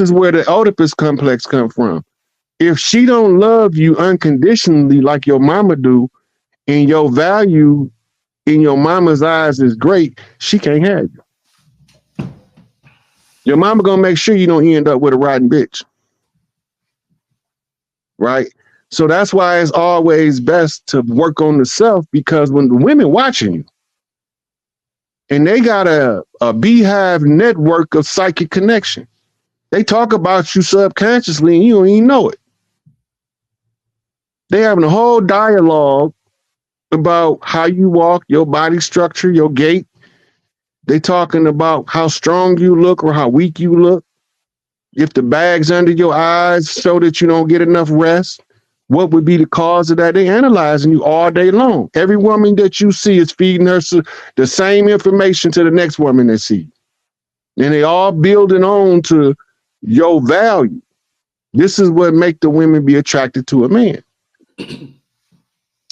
is where the Oedipus complex come from. If she don't love you unconditionally like your mama do, and your value in your mama's eyes is great, she can't have you. Your mama gonna make sure you don't end up with a rotten bitch. Right? So that's why it's always best to work on the self, because when the women watching you and they got a beehive network of psychic connection, they talk about you subconsciously and you don't even know it. They having a whole dialogue about how you walk, your body structure, your gait. They talking about how strong you look or how weak you look. If the bags under your eyes show that you don't get enough rest, what would be the cause of that? They analyzing you all day long. Every woman that you see is feeding her the same information to the next woman they see. And they all building on to your value. This is what make the women be attracted to a man.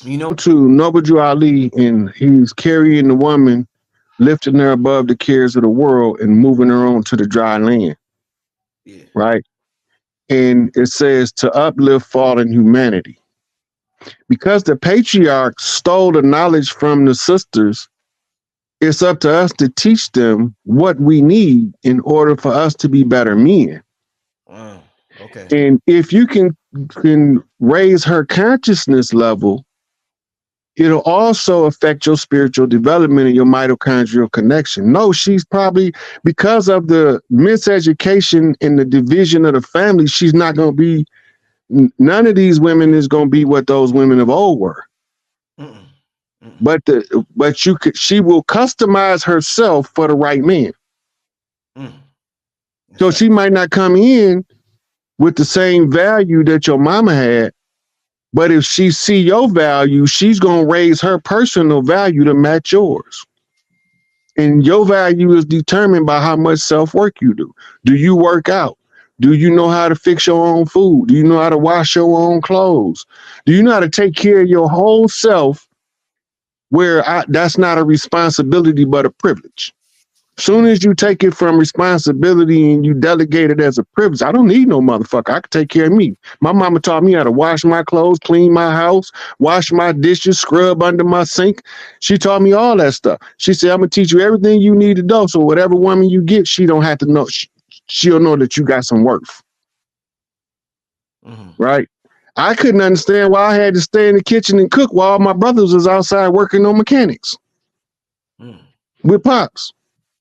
You know, to Noble Ali, and he's carrying the woman, lifting her above the cares of the world and moving her on to the dry land. Yeah. Right? And it says to uplift fallen humanity. Because the patriarchs stole the knowledge from the sisters, it's up to us to teach them what we need in order for us to be better men. Wow. Okay. And if you can raise her consciousness level, it'll also affect your spiritual development and your mitochondrial connection. No, she's probably, because of the miseducation and the division of the family, she's not going to be, none of these women is going to be what those women of old were. Mm-mm. Mm-mm. But she will customize herself for the right man. Mm. So she might not come in with the same value that your mama had, but if she see your value, she's going to raise her personal value to match yours. And your value is determined by how much self-work you do. Do you work out? Do you know how to fix your own food? Do you know how to wash your own clothes? Do you know how to take care of your whole self, where that's not a responsibility but a privilege? Soon as you take it from responsibility and you delegate it as a privilege, I don't need no motherfucker. I can take care of me. My mama taught me how to wash my clothes, clean my house, wash my dishes, scrub under my sink. She taught me all that stuff. She said, I'm going to teach you everything you need to know. So whatever woman you get, she don't have to know. She'll know that you got some worth. Mm-hmm. Right? I couldn't understand why I had to stay in the kitchen and cook while my brothers was outside working on mechanics with Pops.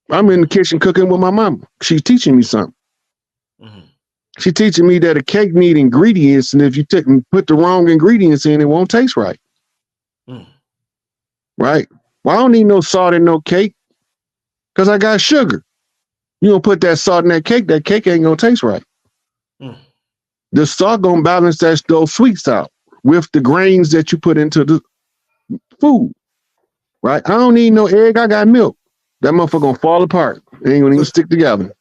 I'm in the kitchen cooking with my mama. She's teaching me something. Mm-hmm. She's teaching me that a cake need ingredients, and if you put the wrong ingredients in, it won't taste right. Right? Well, I don't need no salt in no cake because I got sugar. You don't put that salt in that cake ain't gonna taste right. The salt gonna balance those sweets out with the grains that you put into the food. Right? I don't need no egg. I got milk. That motherfucker gonna fall apart. It ain't gonna even stick together.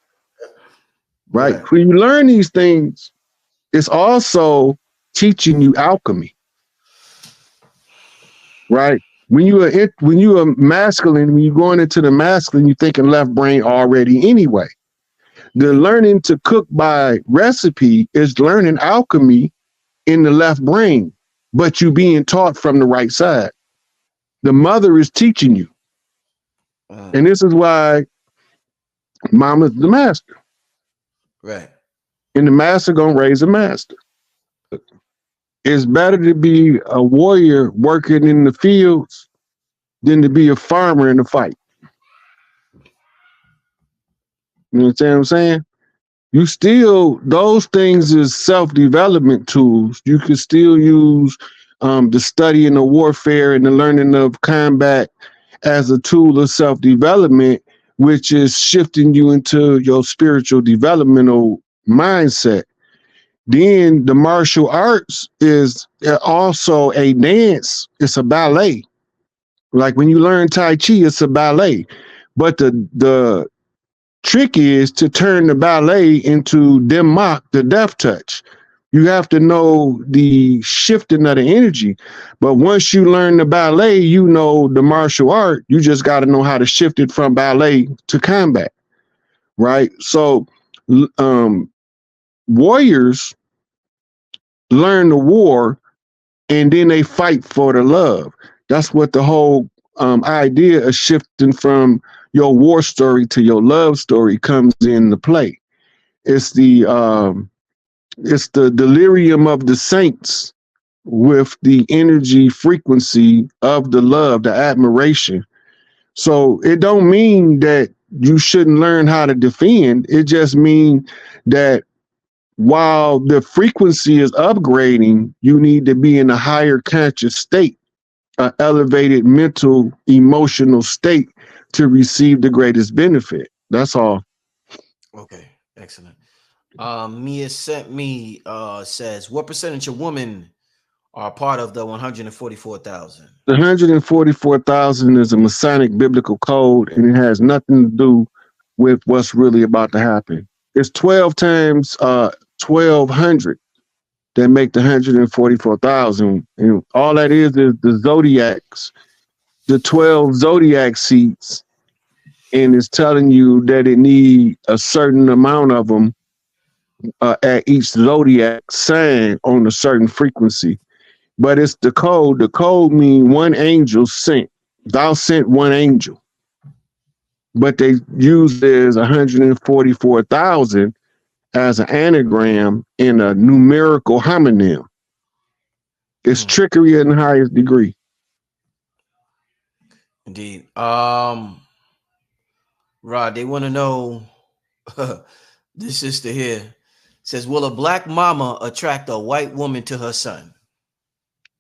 Right? When you learn these things, it's also teaching you alchemy. Right? When you are masculine, when you're going into the masculine, you're thinking left brain already anyway. The learning to cook by recipe is learning alchemy in the left brain, but you being taught from the right side. The mother is teaching you. And this is why mama's the master. Right. And the master gonna raise a master. It's better to be a warrior working in the fields than to be a farmer in the fight. You understand what I'm saying? You still, those things is self-development tools. You can still use the study and the warfare and the learning of combat as a tool of self-development, which is shifting you into your spiritual developmental mindset. Then the martial arts is also a dance. It's a ballet. Like when you learn Tai Chi, it's a ballet. But the trick is to turn the ballet into Demok, the death touch. You have to know the shifting of the energy. But once you learn the ballet, you know the martial art. You just got to know how to shift it from ballet to combat. Right? So warriors learn the war and then they fight for the love. That's what the whole idea of shifting from your war story to your love story comes into play. It's the delirium of the saints with the energy frequency of the love, the admiration. So it don't mean that you shouldn't learn how to defend. It just means that while the frequency is upgrading, you need to be in a higher conscious state, an elevated mental, emotional state to receive the greatest benefit. That's all. Okay, excellent. Mia sent me says, what percentage of women are part of the 144,000? The 144,000 is a Masonic biblical code, and it has nothing to do with what's really about to happen. It's 12 times 1,200 that make the 144,000. And all that is the zodiacs, the 12 zodiac seeds. And it's telling you that it need a certain amount of them at each zodiac sign on a certain frequency. But it's the code. The code means one angel sent. Thou sent one angel. But they use it as 144,000 as an anagram in a numerical homonym. It's trickery in the highest degree. Indeed. Rod, they want to know, this sister here says, will a black mama attract a white woman to her son?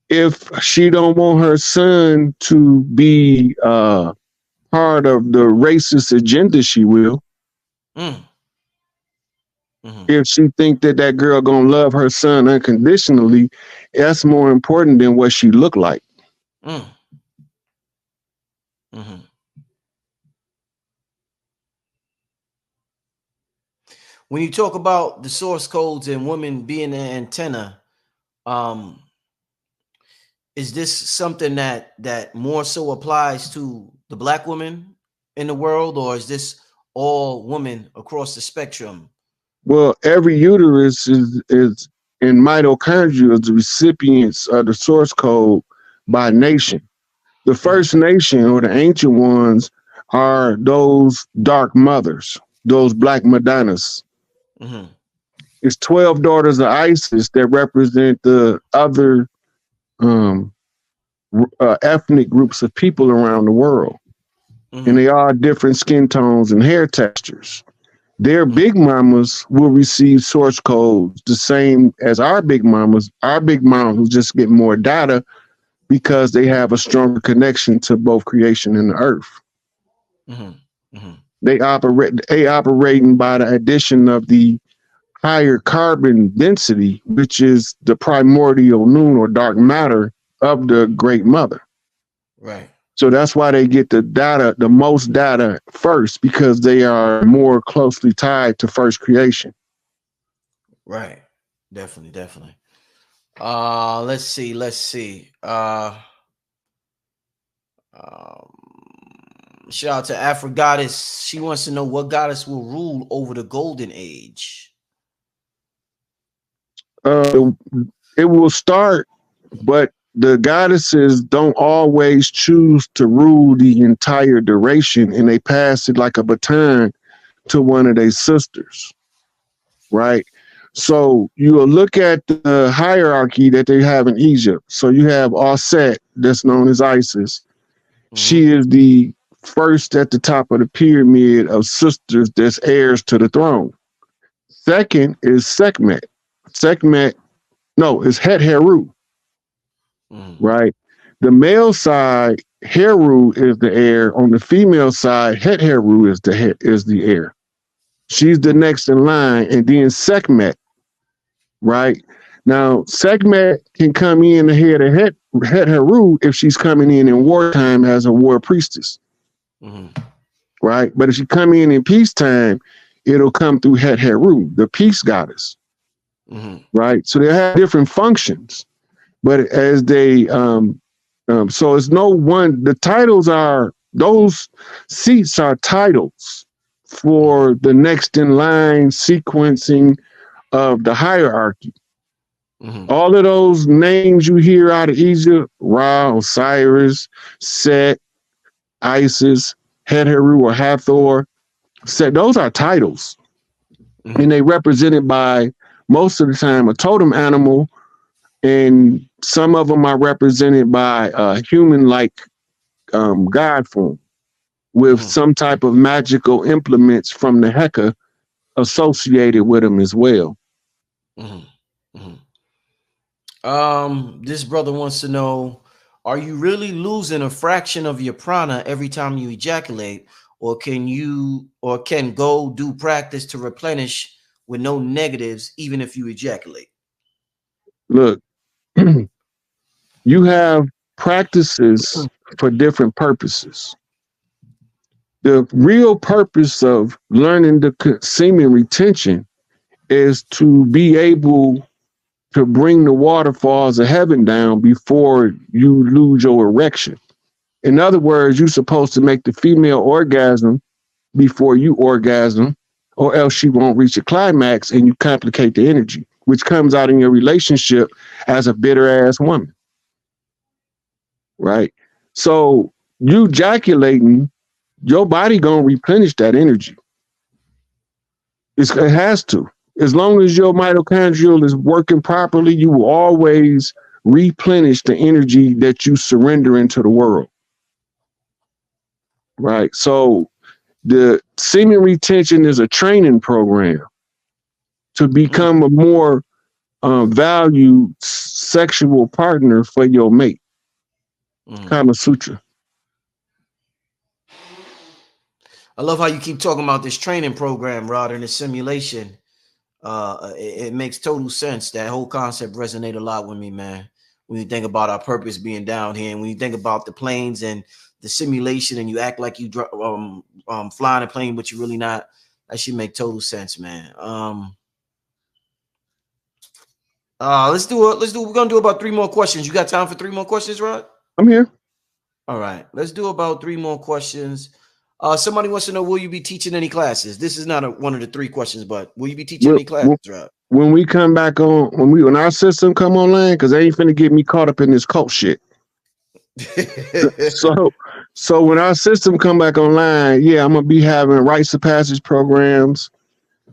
If she don't want her son to be part of the racist agenda, she will. If she think that girl gonna love her son unconditionally, that's more important than what she look like. When you talk about the source codes and women being an antenna, is this something that more so applies to the black women in the world, or is this all women across the spectrum? Well, every uterus is in mitochondria is the recipients of the source code by nation. The first nation, or the ancient ones, are those dark mothers, those black Madonnas. It's 12 daughters of Isis that represent the other ethnic groups of people around the world. And they are different skin tones and hair textures. Their big mamas will receive source codes the same as our big mamas. Our big mamas will just get more data because they have a stronger connection to both creation and the earth. They operating by the addition of the higher carbon density, which is the primordial noon or dark matter of the great mother. Right. So that's why they get the data, the most data first, because they are more closely tied to first creation. Right. Definitely. Let's see. Shout out to Aphrogoddess. She wants to know what goddess will rule over the golden age. It will start, but the goddesses don't always choose to rule the entire duration, and they pass it like a baton to one of their sisters, right? So you will look at the hierarchy that they have in Egypt. So you have Aset, that's known as Isis. She is the first at the top of the pyramid of sisters that's heirs to the throne. Second is Sekhmet. It's Het Heru, right? The male side, Heru is the heir. On the female side, Het Heru is the heir. She's the next in line, and then Sekhmet, right? Now, Sekhmet can come in ahead of Het Heru if she's coming in wartime as a war priestess, right? But if she come in peacetime, it'll come through Het Heru, the peace goddess. Right, so they have different functions, but as they so it's no one. The titles are, those seats are titles for the next in line sequencing of the hierarchy. Mm-hmm. All of those names you hear out of Egypt, Ra, Osiris, Set, Isis, Heru or Hathor, Set, those are titles. Mm-hmm. And they represented by, most of the time, a totem animal, and some of them are represented by a human-like god form with Mm-hmm. some type of magical implements from the Heka associated with them as well. Mm-hmm. This brother wants to know, are you really losing a fraction of your prana every time you ejaculate, or can go do practice to replenish with no negatives even if you ejaculate? Look, you have practices for different purposes. The real purpose of learning the semen retention is to be able to bring the waterfalls of heaven down before you lose your erection. In other words, you're supposed to make the female orgasm before you orgasm, or else she won't reach a climax and you complicate the energy, which comes out in your relationship as a bitter ass woman. Right? So you ejaculating, your body gonna replenish that energy. It has to. As long as your mitochondrial is working properly, you will always replenish the energy that you surrender into the world. Right? So the semen retention is a training program to become a more valued sexual partner for your mate. Kama Sutra. I love how you keep talking about this training program, Rod, and the simulation. It makes total sense. That whole concept resonates a lot with me, man. When you think about our purpose being down here, and when you think about the planes and the simulation, and you act like you flying a plane, but you're really not. That should make total sense, man. Let's do. We're gonna do about 3 more questions. You got time for 3 more questions, Rod? I'm here. All right, let's do about 3 more questions. Somebody wants to know, will you be teaching any classes? This is not one of the 3 questions, but will you be teaching any classes, Rod? When we come back on, when our system come online, because they ain't finna get me caught up in this cult shit. so when our system come back online, yeah, I'm gonna be having rites of passage programs.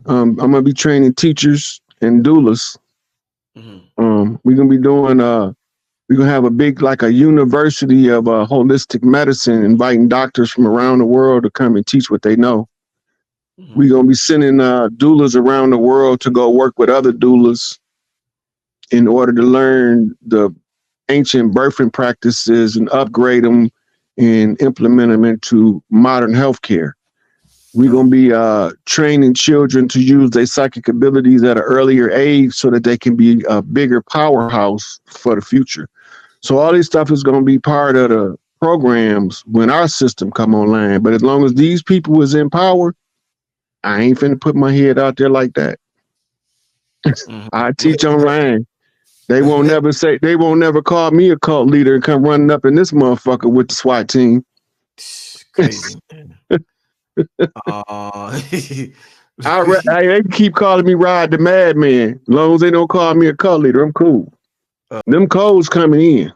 I'm gonna be training teachers and doulas. We're gonna be doing we're gonna have a big, like a university of holistic medicine, inviting doctors from around the world to come and teach what they know. We're gonna be sending doulas around the world to go work with other doulas in order to learn the ancient birthing practices and upgrade them and implement them into modern healthcare. We're going to be training children to use their psychic abilities at an earlier age so that they can be a bigger powerhouse for the future. So all this stuff is going to be part of the programs when our system come online. But as long as these people is in power, I ain't finna put my head out there like that. I teach online. They won't never call me a cult leader and come running up in this motherfucker with the SWAT team. Crazy. They keep calling me Rod the Madman. As long as they don't call me a cult leader, I'm cool. Them codes coming in.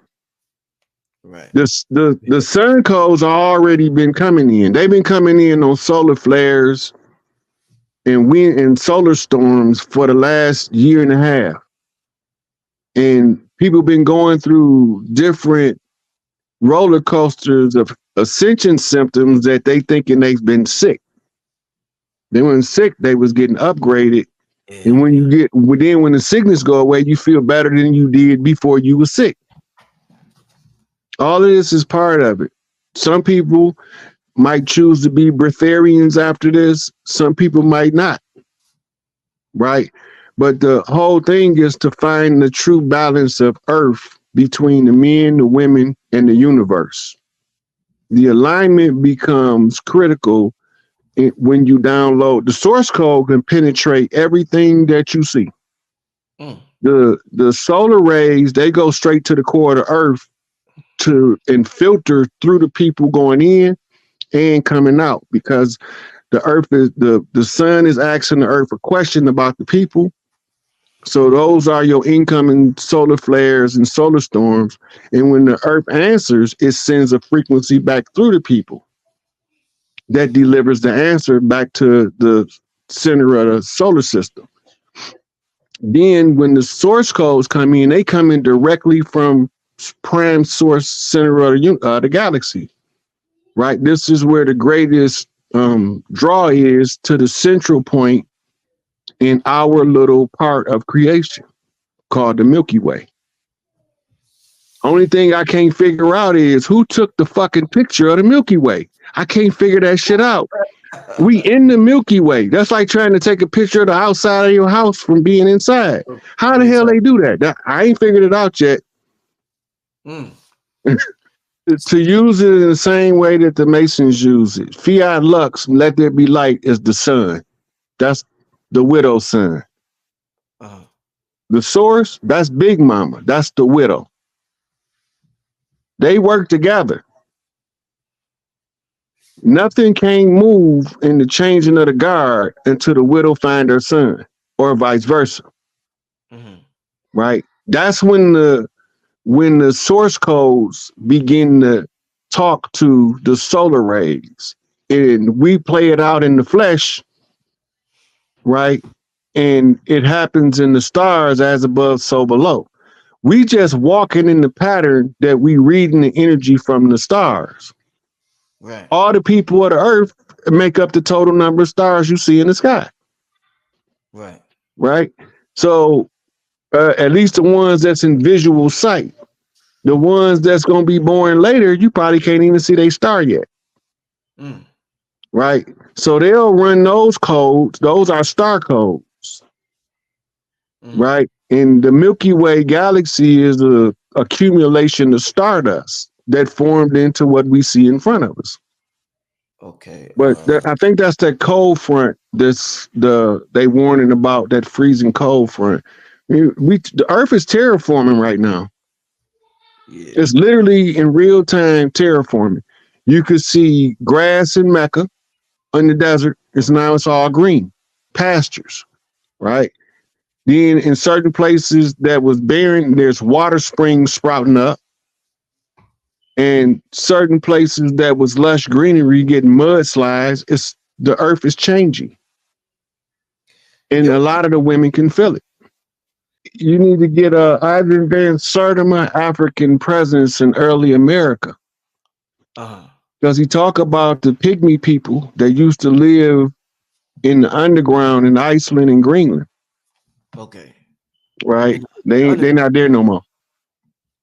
Right. The sun codes are already been coming in. They've been coming in on solar flares and wind and solar storms for the last year and a half. And people been going through different roller coasters of ascension symptoms that they thinking they've been sick. They weren't sick, they was getting upgraded. Yeah. And when the sickness go away, you feel better than you did before you were sick. All of this is part of it. Some people might choose to be breatharians after this. Some people might not. Right? But the whole thing is to find the true balance of Earth between the men, the women, and the universe. The alignment becomes critical when you download. The source code can penetrate everything that you see. The solar rays, they go straight to the core of the Earth and filter through the people going in and coming out, because the Earth is the sun is asking the Earth a question about the people, So those are your incoming solar flares and solar storms. And when the Earth answers, it sends a frequency back through the people that delivers the answer back to the center of the solar system. Then when the source codes come in, they come in directly from prime source center of the galaxy, right? This is where the greatest draw is to the central point in our little part of creation called the Milky Way. Only thing I can't figure out is who took the fucking picture of the Milky Way. I can't figure that shit out. We in the Milky Way. That's like trying to take a picture of the outside of your house from being inside. How the hell they do that? I ain't figured it out yet. To use it in the same way that the Masons use it. Fiat Lux, let there be light, is the sun. That's the widow's son. The source, that's Big Mama. That's the widow. They work together. Nothing can move in the changing of the guard until the widow find her son, or vice versa. Right? That's when the source codes begin to talk to the solar rays, and we play it out in the flesh, right? And it happens in the stars as above, so below. We just walking in the pattern that we reading the energy from the stars. Right. All the people of the earth make up the total number of stars you see in the sky. Right. Right. So at least the ones that's in visual sight. The ones that's going to be born later, you probably can't even see their star yet. Right. So they'll run those codes. Those are star codes. Right. And the Milky Way galaxy is the accumulation of stardust that formed into what we see in front of us. Okay. But I think that's that cold front. They warning about that freezing cold front. The Earth is terraforming right now. Yeah. It's literally in real time terraforming. You could see grass in Mecca in the desert. It's all green pastures, right? Then in certain places that was barren, there's water springs sprouting up. And certain places that was lush greenery getting mudslides. The earth is changing. And a lot of the women can feel it. You need to get Ivan Van Sertima African presence in early America. Because he talk about the pygmy people that used to live in the underground in Iceland and Greenland. Okay. Right? They're not there no more.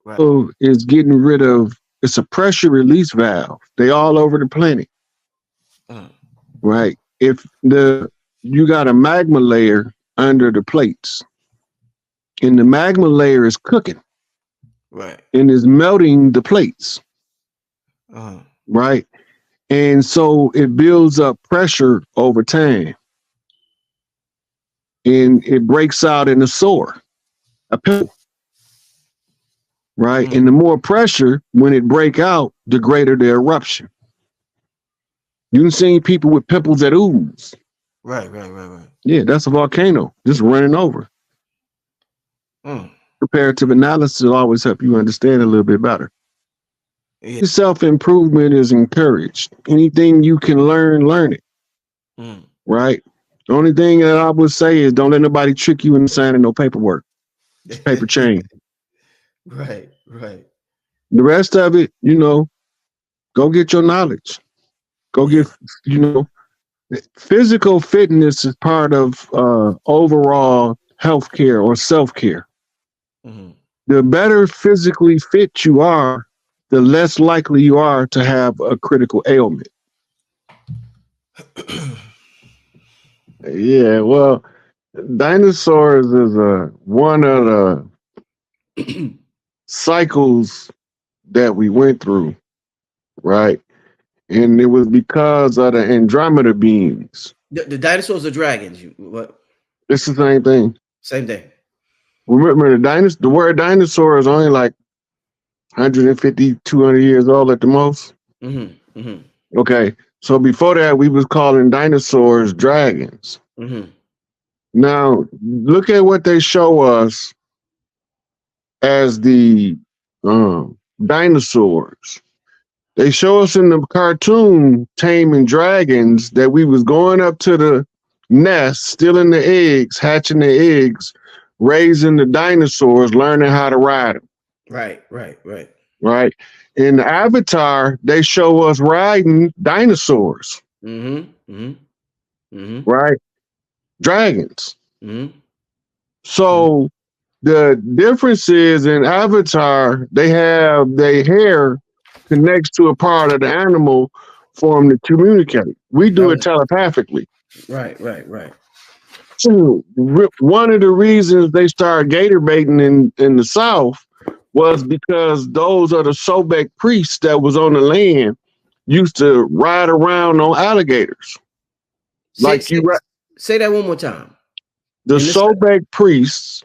Right. So it's getting rid of, it's a pressure release valve. They all over the planet. Right? If you got a magma layer under the plates, and the magma layer is cooking. Right. And is melting the plates. Right. And so it builds up pressure over time. And it breaks out in a sore, a pimple. Right. And the more pressure, when it break out, the greater the eruption. You've seen people with pimples that ooze. Right. Yeah, that's a volcano just running over. Comparative analysis will always help you understand a little bit better. Yeah. Self-improvement is encouraged. Anything you can learn it. Right? The only thing that I would say is don't let nobody trick you into signing no paperwork. It's paper chain. Right. The rest of it, go get your knowledge. Go get, physical fitness is part of overall healthcare or self-care. The better physically fit you are, the less likely you are to have a critical ailment. Yeah, well, dinosaurs is one of the cycles that we went through, right? And it was because of the Andromeda beings. The dinosaurs are dragons. What? It's the same thing. Same thing. Remember, the word dinosaur is only like 150, 200 years old at the most. Okay, so before that, we was calling dinosaurs dragons. Now, look at what they show us as the dinosaurs. They show us in the cartoon Taming Dragons that we was going up to the nest, stealing the eggs, hatching the eggs, raising the dinosaurs, learning how to ride them. Right. Right. In the Avatar, they show us riding dinosaurs. Right. Dragons. So the difference is in Avatar, they have their hair connects to a part of the animal for them to communicate. We do it telepathically. Right. So one of the reasons they started gator baiting in the South was because those are the Sobek priests that was on the land used to ride around on alligators. Say that one more time. The Sobek priests